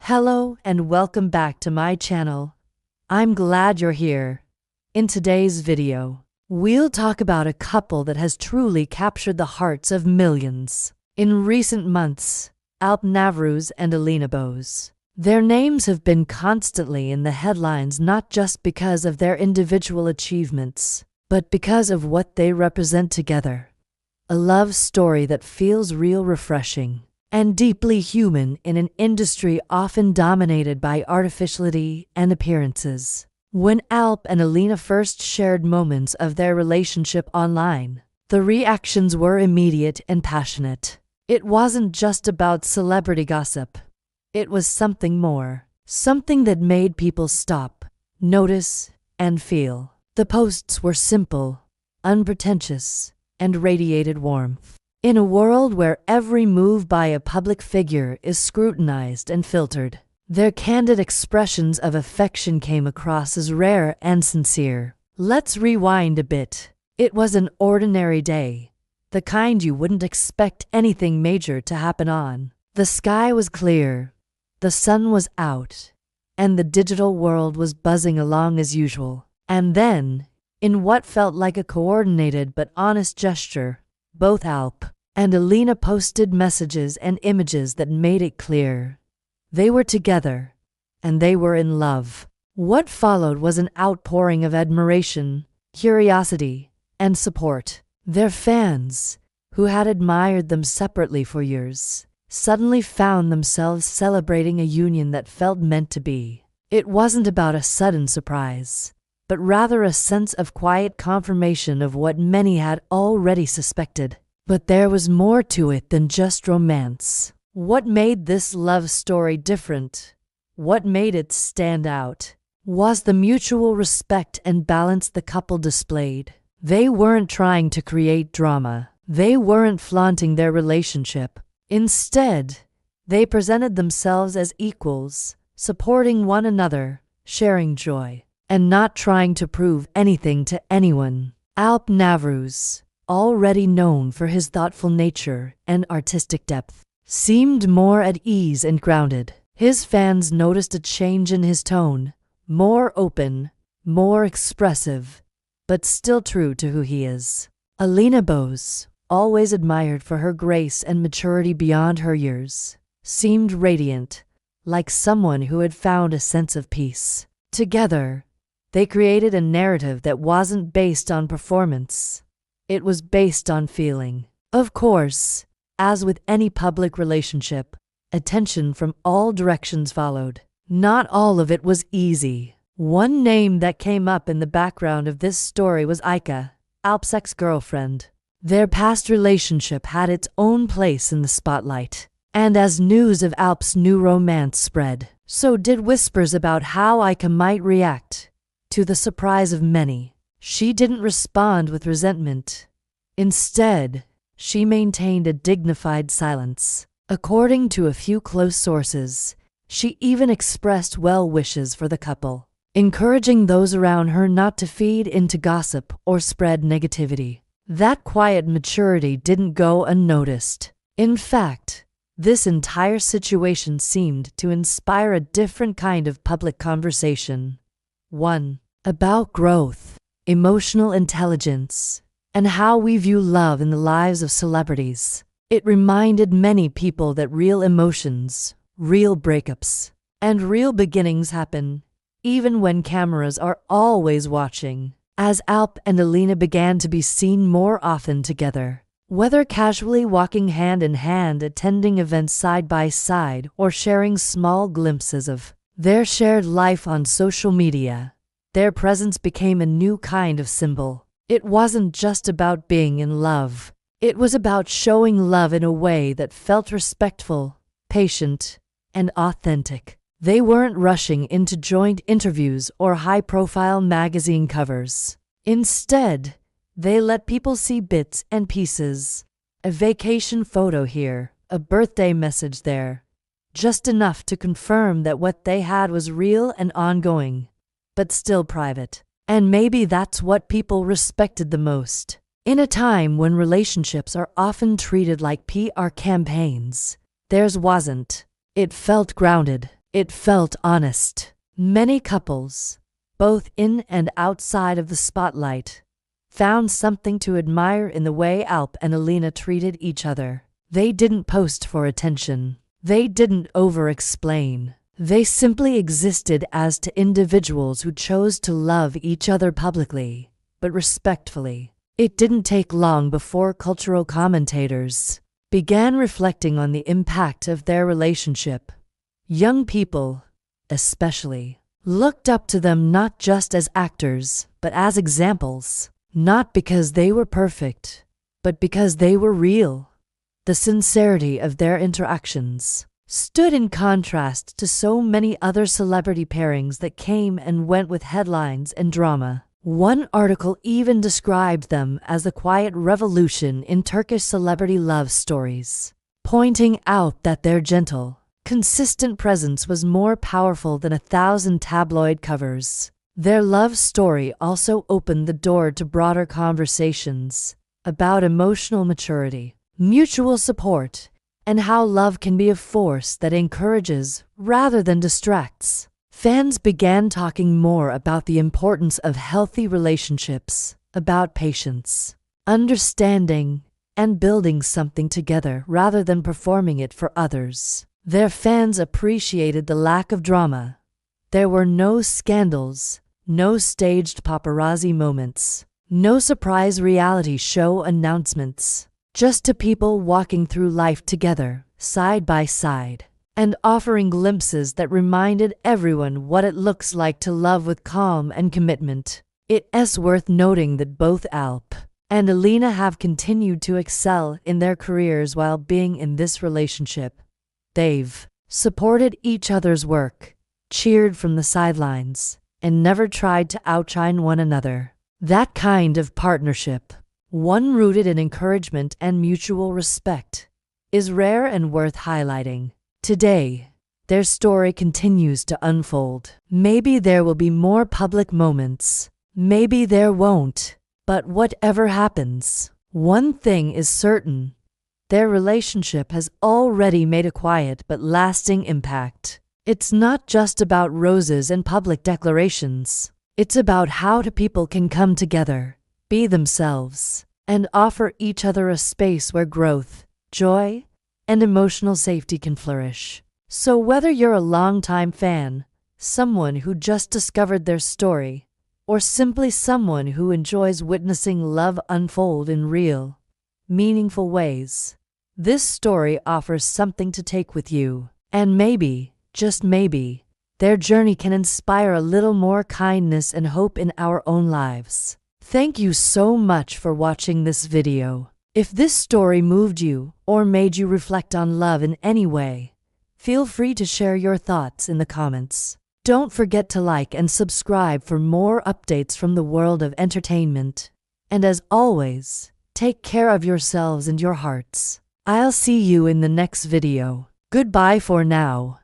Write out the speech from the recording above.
Hello and welcome back to my channel. I'm glad you're here. In today's video, we'll talk about a couple that has truly captured the hearts of millions. In recent months, Navruz and Alina. Their names have been constantly in the headlines not just because of their individual achievements, but because of what they represent together. A love story that feels real, refreshing, and deeply human in an industry often dominated by artificiality and appearances. When and Alina first shared moments of their relationship online, the reactions were immediate and passionate. It wasn't just about celebrity gossip. It was something more, something that made people stop, notice, and feel. The posts were simple, unpretentious, and radiated warmth. In a world where every move by a public figure is scrutinized and filtered, their candid expressions of affection came across as rare and sincere. Let's rewind a bit. It was an ordinary day, the kind you wouldn't expect anything major to happen on. The sky was clear, the sun was out, and the digital world was buzzing along as usual. And then, in what felt like a coordinated but honest gesture, both and Alina posted messages and images that made it clear they were together, and they were in love. What followed was an outpouring of admiration, curiosity, and support. Their fans, who had admired them separately for years, suddenly found themselves celebrating a union that felt meant to be. It wasn't about a sudden surprise, but rather a sense of quiet confirmation of what many had already suspected. But there was more to it than just romance. What made this love story different, what made it stand out, was the mutual respect and balance the couple displayed. They weren't trying to create drama. They weren't flaunting their relationship. Instead, they presented themselves as equals, supporting one another, sharing joy, and not trying to prove anything to anyone. Navruz, already known for his thoughtful nature and artistic depth, seemed more at ease and grounded. His fans noticed a change in his tone, more open, more expressive, but still true to who he is. Alina, always admired for her grace and maturity beyond her years, seemed radiant, like someone who had found a sense of peace. Together, they created a narrative that wasn't based on performance. It was based on feeling. Of course, as with any public relationship, attention from all directions followed. Not all of it was easy. One name that came up in the background of this story was Alp's ex-girlfriend. Their past relationship had its own place in the spotlight. And as news of Alp's new romance spread, so did whispers about how might react. To the surprise of many, she didn't respond with resentment. Instead, she maintained a dignified silence. According to a few close sources, she even expressed well wishes for the couple, encouraging those around her not to feed into gossip or spread negativity. That quiet maturity didn't go unnoticed. In fact, this entire situation seemed to inspire a different kind of public conversation. One about growth, emotional intelligence, and how we view love in the lives of celebrities. It reminded many people that real emotions, real breakups, and real beginnings happen, even when cameras are always watching. As and Alina began to be seen more often together, whether casually walking hand in hand, attending events side by side, or sharing small glimpses of their shared life on social media, their presence became a new kind of symbol. It wasn't just about being in love. It was about showing love in a way that felt respectful, patient, and authentic. They weren't rushing into joint interviews or high-profile magazine covers. Instead, they let people see bits and pieces. A vacation photo here, a birthday message there. Just enough to confirm that what they had was real and ongoing, but still private. And maybe that's what people respected the most. In a time when relationships are often treated like PR campaigns, theirs wasn't. It felt grounded. It felt honest. Many couples, both in and outside of the spotlight, found something to admire in the way Alp and Alina treated each other. They didn't post for attention. They didn't over-explain. They simply existed as two individuals who chose to love each other publicly, but respectfully. It didn't take long before cultural commentators began reflecting on the impact of their relationship. Young people, especially, looked up to them not just as actors, but as examples. Not because they were perfect, but because they were real. The sincerity of their interactions stood in contrast to so many other celebrity pairings that came and went with headlines and drama. One article even described them as the quiet revolution in Turkish celebrity love stories, pointing out that their gentle, consistent presence was more powerful than 1,000 tabloid covers. Their love story also opened the door to broader conversations about emotional maturity, mutual support, and how love can be a force that encourages rather than distracts. Fans began talking more about the importance of healthy relationships, about patience, understanding, and building something together rather than performing it for others. Their fans appreciated the lack of drama. There were no scandals, no staged paparazzi moments, no surprise reality show announcements, just two people walking through life together, side by side, and offering glimpses that reminded everyone what it looks like to love with calm and commitment. It's worth noting that both Alp and Alina have continued to excel in their careers while being in this relationship. They've supported each other's work, cheered from the sidelines, and never tried to outshine one another. That kind of partnership, one rooted in encouragement and mutual respect, is rare and worth highlighting. Today, their story continues to unfold. Maybe there will be more public moments, maybe there won't, but whatever happens, one thing is certain: their relationship has already made a quiet but lasting impact. It's not just about roses and public declarations. It's about how two people can come together, be themselves, and offer each other a space where growth, joy, and emotional safety can flourish. So whether you're a longtime fan, someone who just discovered their story, or simply someone who enjoys witnessing love unfold in real, meaningful ways, this story offers something to take with you. And maybe, just maybe, their journey can inspire a little more kindness and hope in our own lives. Thank you so much for watching this video. If this story moved you or made you reflect on love in any way, feel free to share your thoughts in the comments. Don't forget to like and subscribe for more updates from the world of entertainment. And as always, take care of yourselves and your hearts. I'll see you in the next video. Goodbye for now.